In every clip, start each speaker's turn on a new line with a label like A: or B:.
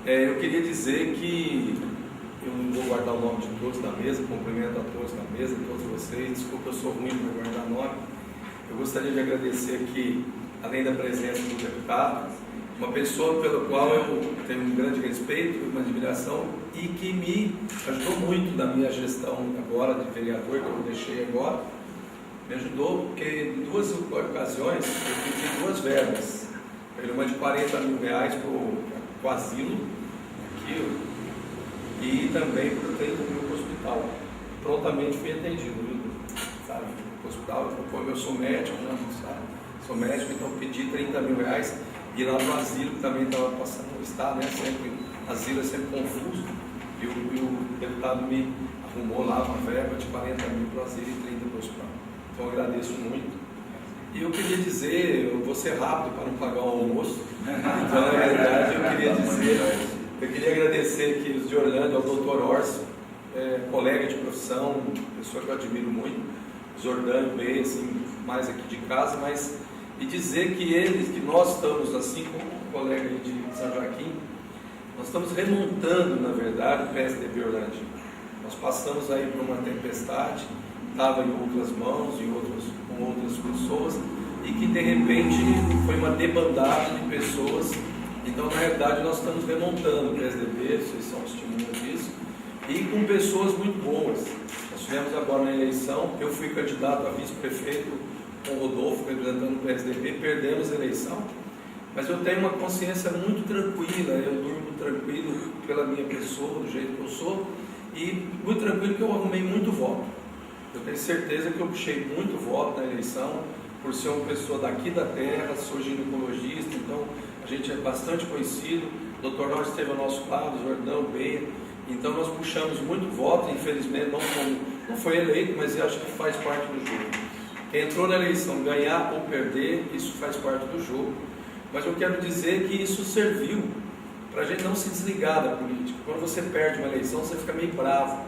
A: Eu queria dizer que eu não vou guardar o nome de todos da mesa, cumprimento a todos da mesa, todos vocês. Desculpa, eu sou ruim para guardar nome. Eu gostaria de agradecer aqui, além da presença do deputado, uma pessoa pela qual eu tenho um grande respeito, uma admiração e que me ajudou muito na minha gestão agora de vereador, que eu deixei agora. Me ajudou porque em duas ocasiões eu pedi duas verbas. Uma de R$40 mil para o asilo, aqui, e também por 30 mil para o hospital. Prontamente fui atendido, sabe? O hospital, como eu sou médico, né? Sabe? Sou médico, então pedi R$30 mil. E lá no asilo, que também estava passando, está, né? Sempre, asilo é sempre confuso. E o deputado me arrumou lá uma verba de R$40 mil para o asilo e 30 para o hospital. Então eu agradeço muito. E eu queria dizer, eu vou ser rápido para não pagar o almoço. Então, na verdade, eu queria agradecer aqui os de Orlândia, ao Dr. Orso, colega de profissão, pessoa que eu admiro muito, Zordânio B, assim, mais aqui de casa, e dizer que nós estamos, assim como o colega de São Joaquim, nós estamos remontando, na verdade, o PSDB Orlândia. Nós passamos aí por uma tempestade, estava em outras mãos, com outras pessoas, e que de repente foi uma debandada de pessoas. Então, na realidade, nós estamos remontando o PSDB, vocês são testemunhas disso, e com pessoas muito boas. Nós tivemos agora na eleição, eu fui candidato a vice-prefeito com o Rodolfo, representando o PSDB, perdemos a eleição, mas eu tenho uma consciência muito tranquila, eu durmo tranquilo pela minha pessoa, do jeito que eu sou, e muito tranquilo que eu arrumei muito voto. Eu tenho certeza que eu puxei muito voto na eleição, por ser uma pessoa daqui da terra, sou ginecologista, então a gente é bastante conhecido. O Dr. Norte esteve ao nosso lado, o Jordão, o Beia, então nós puxamos muito voto, infelizmente não foi eleito, mas eu acho que faz parte do jogo. Quem entrou na eleição, ganhar ou perder, isso faz parte do jogo. Mas eu quero dizer que isso serviu para a gente não se desligar da política. Quando você perde uma eleição, você fica meio bravo.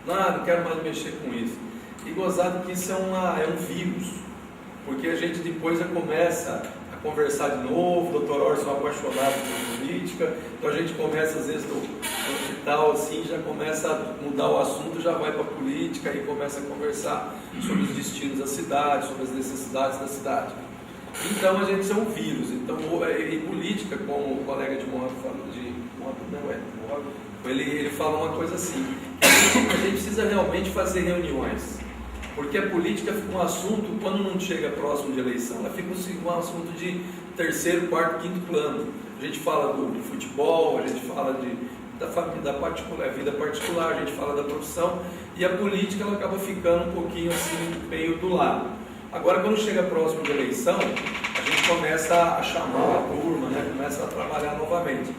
A: Não quero mais mexer com isso. E gozado que isso é um vírus, porque a gente depois começa a conversar de novo. O Dr. Orson é apaixonado por política, então a gente começa às vezes no hospital assim, já começa a mudar o assunto, já vai para a política e começa a conversar sobre os destinos da cidade, sobre as necessidades da cidade. Então a gente é um vírus. Então, e política, como o colega de Moab falou, ele fala uma coisa assim, que a gente precisa realmente fazer reuniões. Porque a política fica um assunto, quando não chega próximo de eleição, ela fica um assunto de terceiro, quarto, quinto plano. A gente fala do futebol, a gente fala da vida particular, a gente fala da profissão, e a política ela acaba ficando um pouquinho assim, meio do lado. Agora, quando chega próximo de eleição, a gente começa a chamar a turma, né? Começa a trabalhar novamente.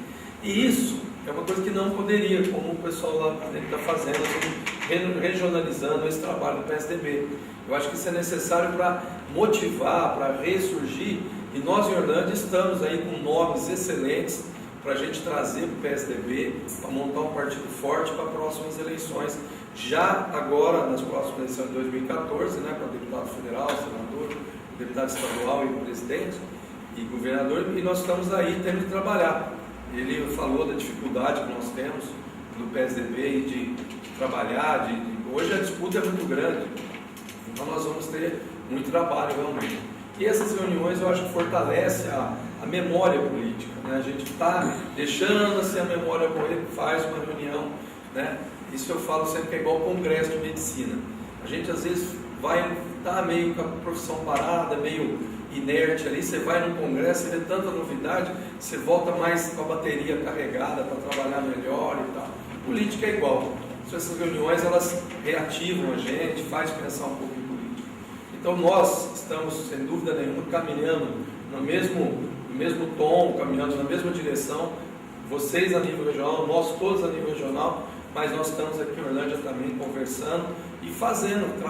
A: E isso é uma coisa que não poderia, como o pessoal lá está fazendo, assim, regionalizando esse trabalho do PSDB. Eu acho que isso é necessário para motivar, para ressurgir, e nós em Orlândia estamos aí com nomes excelentes para a gente trazer para o PSDB, para montar um partido forte para próximas eleições. Já agora, nas próximas eleições de 2014, né, para deputado federal, senador, deputado estadual e presidente e governador, e nós estamos aí tendo que trabalhar. Ele falou da dificuldade que nós temos do PSDB de trabalhar, hoje a disputa é muito grande, então nós vamos ter muito trabalho realmente. E essas reuniões eu acho que fortalece a memória política, né? A gente está deixando assim, a memória morrer, faz uma reunião, né? Isso eu falo sempre que é igual ao congresso de medicina. A gente às vezes vai estar meio com a profissão parada, meio inerte ali, você vai num congresso, você vê tanta novidade, você volta mais com a bateria carregada para trabalhar melhor e tal. Política é igual. Essas reuniões elas reativam a gente, faz pensar um pouco em política. Então nós estamos, sem dúvida nenhuma, caminhando no mesmo tom, caminhando na mesma direção, vocês a nível regional, nós todos a nível regional, mas nós estamos aqui em Orlândia também conversando e fazendo,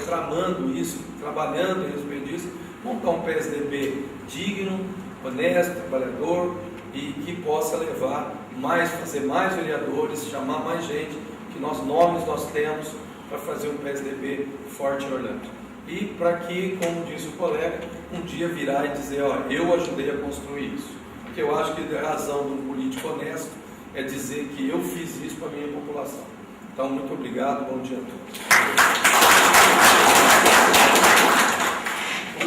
A: tramando isso, trabalhando em respeito disso, montar um PSDB digno, honesto, trabalhador e que possa levar mais, fazer mais vereadores, chamar mais gente, que nomes nós temos para fazer um PSDB forte em Orlândia. E para que, como disse o colega, um dia virar e dizer, ó, eu ajudei a construir isso. Porque eu acho que a razão de um político honesto é dizer que eu fiz isso para a minha população. Então, muito obrigado, bom dia a todos.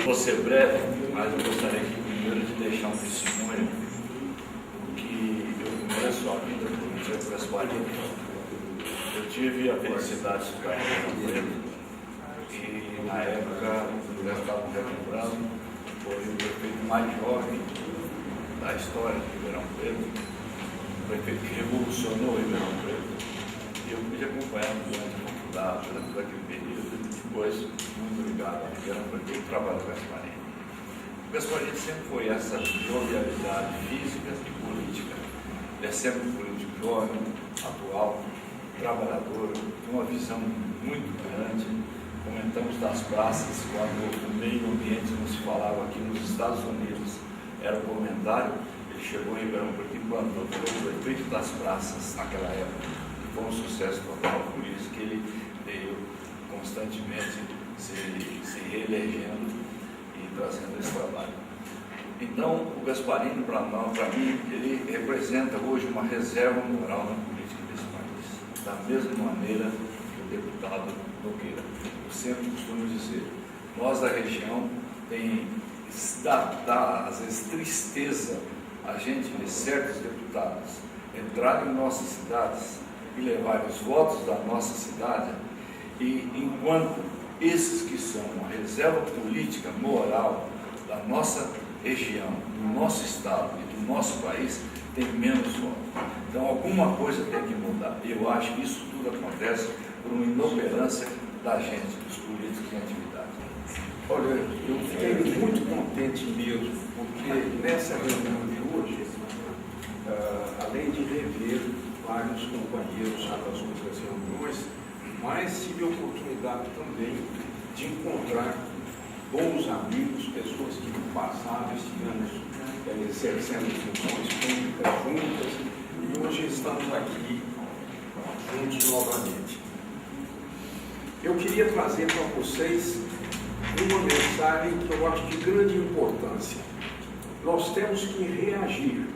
B: Vou ser breve, mas eu gostaria aqui primeiro de deixar um testemunho que eu conheço a vida política do Gasparini. Eu tive a felicidade de ficar em Ribeirão Preto e na época eu estava relembrando, foi o prefeito mais jovem da história de Ribeirão Preto, o prefeito que revolucionou Ribeirão Preto. E eu pude acompanhar durante a faculdade, durante aquele período, e depois, muito ligado a Ribeirão Preto, o trabalho do Gasparini. O Gasparini sempre foi essa jovialidade física e política. Ele é sempre um político jovem, atual, trabalhador, com uma visão muito grande. Comentamos das praças, quando o meio ambiente não se falava aqui nos Estados Unidos, era um comentário. Ele chegou em Ribeirão Preto e plantou, foi o prefeito das praças naquela época. Foi um sucesso total, por isso que ele veio constantemente se reelegendo e trazendo esse trabalho. Então, o Gasparini, para mim, ele representa hoje uma reserva moral na política desse país, da mesma maneira que o deputado Nogueira. Eu sempre costumo dizer, nós da região dá às vezes tristeza a gente ver certos deputados entrarem em nossas cidades e levar os votos da nossa cidade, e enquanto esses que são uma reserva política, moral da nossa região, do nosso estado e do nosso país, tem menos votos. Então alguma coisa tem que mudar. Eu acho que isso tudo acontece por uma inoperância da gente, dos políticos em atividade.
C: Olha, eu fiquei muito contente mesmo, porque nessa reunião de hoje, além de rever vários companheiros já das outras reuniões, mas tive a oportunidade também de encontrar bons amigos, pessoas que no passado estivemos exercendo funções públicas juntas e hoje estamos aqui juntos novamente. Eu queria trazer para vocês uma mensagem que eu acho de grande importância. Nós temos que reagir.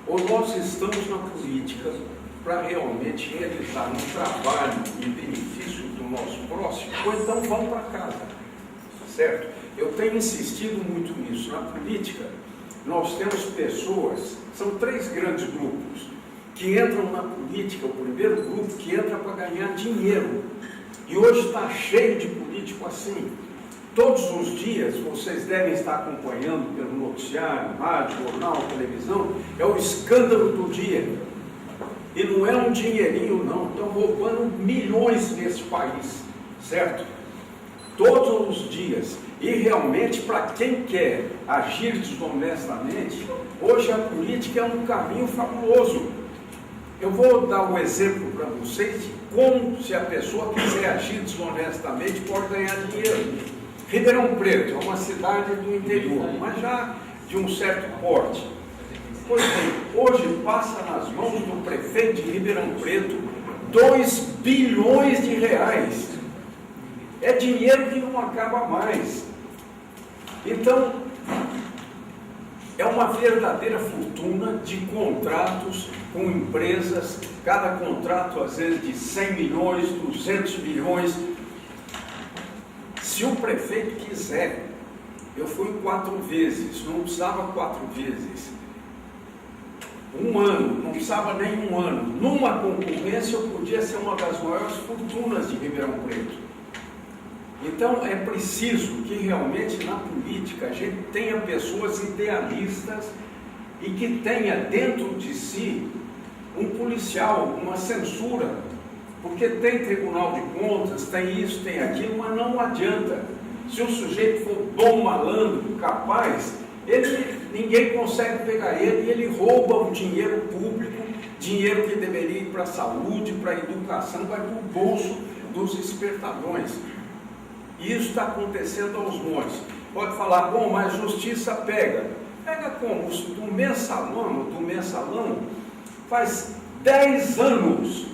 C: Ou nós estamos na política para realmente realizar um trabalho em benefício do nosso próximo, ou então vamos para casa, certo? Eu tenho insistido muito nisso. Na política, nós temos pessoas, são 3 grandes grupos, que entram na política. O primeiro grupo que entra para ganhar dinheiro, e hoje está cheio de político assim. Todos os dias, vocês devem estar acompanhando pelo noticiário, rádio, jornal, televisão, é o escândalo do dia. E não é um dinheirinho não, estão roubando milhões nesse país, certo? Todos os dias. E realmente, para quem quer agir desonestamente, hoje a política é um caminho fabuloso. Eu vou dar um exemplo para vocês de como, se a pessoa quiser agir desonestamente, pode ganhar dinheiro. Ribeirão Preto é uma cidade do interior, mas já de um certo porte. Pois bem, hoje passa nas mãos do prefeito de Ribeirão Preto 2 bilhões de reais. É dinheiro que não acaba mais. Então, é uma verdadeira fortuna de contratos com empresas, cada contrato às vezes de 100 milhões, 200 milhões. Se o prefeito quiser, eu fui 4 vezes, não precisava 4 vezes. 1 ano, não precisava nem 1 ano. Numa concorrência eu podia ser uma das maiores fortunas de Ribeirão Preto. Então é preciso que realmente na política a gente tenha pessoas idealistas e que tenha dentro de si um policial, uma censura, porque tem Tribunal de Contas, tem isso, tem aquilo, mas não adianta. Se o sujeito for bom, malandro, capaz, ninguém consegue pegar ele e ele rouba o dinheiro público, dinheiro que deveria ir para a saúde, para a educação, vai para o bolso dos espertadões. E isso está acontecendo aos montes. Pode falar, bom, mas a justiça pega. Pega como? Do mensalão, faz 10 anos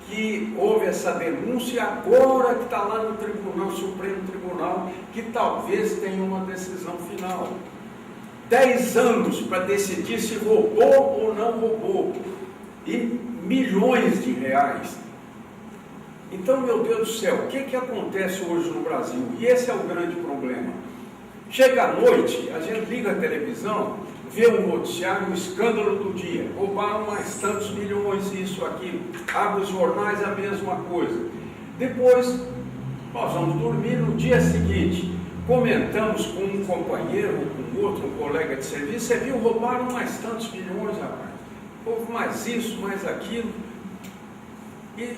C: que houve essa denúncia, agora que está lá no Tribunal, Supremo Tribunal, que talvez tenha uma decisão final. 10 anos para decidir se roubou ou não roubou, e milhões de reais. Então, meu Deus do céu, o que acontece hoje no Brasil? E esse é o grande problema. Chega à noite, a gente liga a televisão, vê um noticiário, um escândalo do dia, roubaram mais tantos milhões, isso, aquilo, abre os jornais, a mesma coisa. Depois, nós vamos dormir, no dia seguinte, comentamos com um companheiro, ou com outro, um colega de serviço, você viu, roubaram mais tantos milhões, rapaz, houve mais isso, mais aquilo, e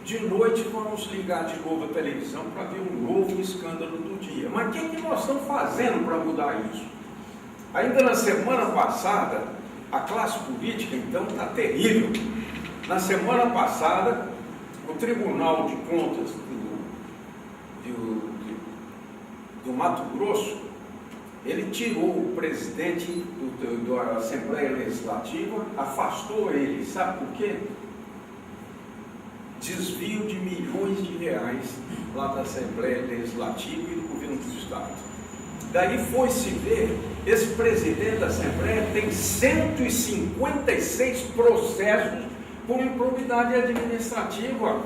C: de noite vamos ligar de novo a televisão para ver um novo escândalo do dia. Mas o que nós estamos fazendo para mudar isso? Ainda na semana passada, a classe política então está terrível. Na semana passada, o Tribunal de Contas do Mato Grosso, ele tirou o presidente da Assembleia Legislativa, afastou ele, sabe por quê? Desvio de milhões de reais lá da Assembleia Legislativa e do Governo do Estado. Daí foi-se ver, esse presidente da Assembleia tem 156 processos por improbidade administrativa.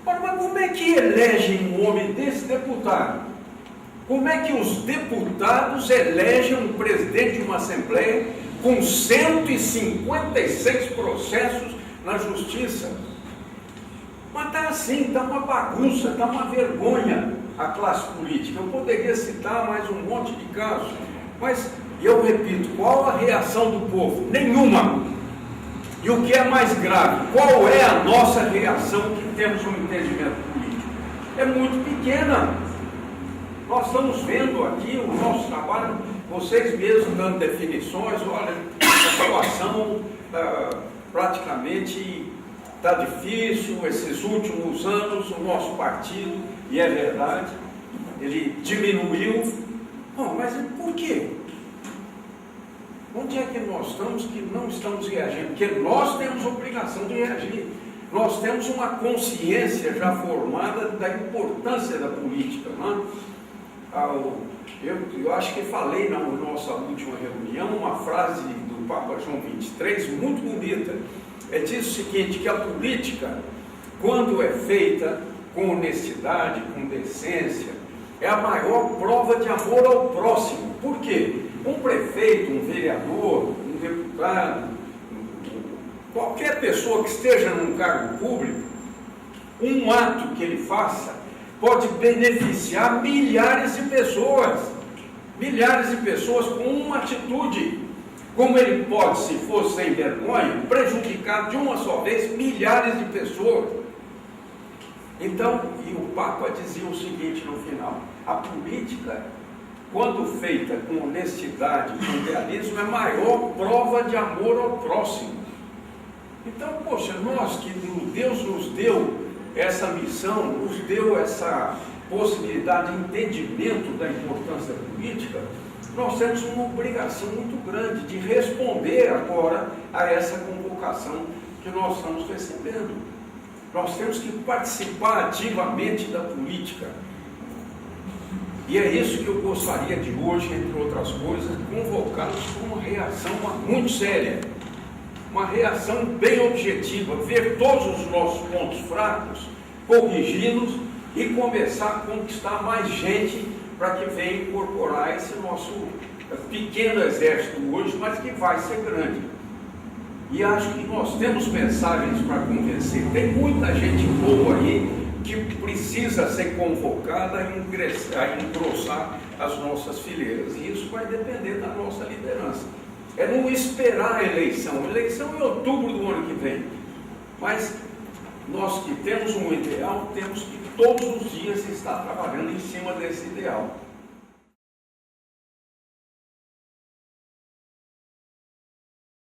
C: Mas como é que elegem um homem desse deputado? Como é que os deputados elegem um presidente de uma Assembleia com 156 processos na Justiça? Mas está assim, está uma bagunça, está uma vergonha a classe política. Eu poderia citar mais um monte de casos, mas eu repito, qual a reação do povo? Nenhuma. E o que é mais grave, qual é a nossa reação que temos um entendimento político? É muito pequena. Nós estamos vendo aqui o nosso trabalho, vocês mesmos dando definições, olha, a situação praticamente está difícil, esses últimos anos o nosso partido, e é verdade, ele diminuiu. Bom, mas por quê? Onde é que nós estamos que não estamos reagindo? Porque nós temos obrigação de reagir. Nós temos uma consciência já formada da importância da política. Não é? Eu acho que falei na nossa última reunião uma frase do Papa João 23 muito bonita. Ele diz o seguinte, que a política, quando é feita com honestidade, com decência, é a maior prova de amor ao próximo. Por quê? Um prefeito, um vereador, um deputado, qualquer pessoa que esteja num cargo público, um ato que ele faça pode beneficiar milhares de pessoas com uma atitude. Como ele pode, se for sem vergonha, prejudicar de uma só vez milhares de pessoas. Então, e o Papa dizia o seguinte no final, a política, quando feita com honestidade, com idealismo, é a maior prova de amor ao próximo. Então, poxa, nós que Deus nos deu essa missão, nos deu essa possibilidade de entendimento da importância da política, nós temos uma obrigação muito grande de responder agora a essa convocação que nós estamos recebendo. Nós temos que participar ativamente da política. E é isso que eu gostaria de hoje, entre outras coisas, convocá-los com uma reação muito séria, uma reação bem objetiva, ver todos os nossos pontos fracos, corrigi-los e começar a conquistar mais gente para que venha incorporar esse nosso pequeno exército hoje, mas que vai ser grande. E acho que nós temos mensagens para convencer. Tem muita gente boa aí que precisa ser convocada a engrossar as nossas fileiras. E isso vai depender da nossa liderança. É não esperar a eleição. A eleição é em outubro do ano que vem. Mas nós que temos um ideal, temos que todos os dias estar trabalhando em cima desse ideal.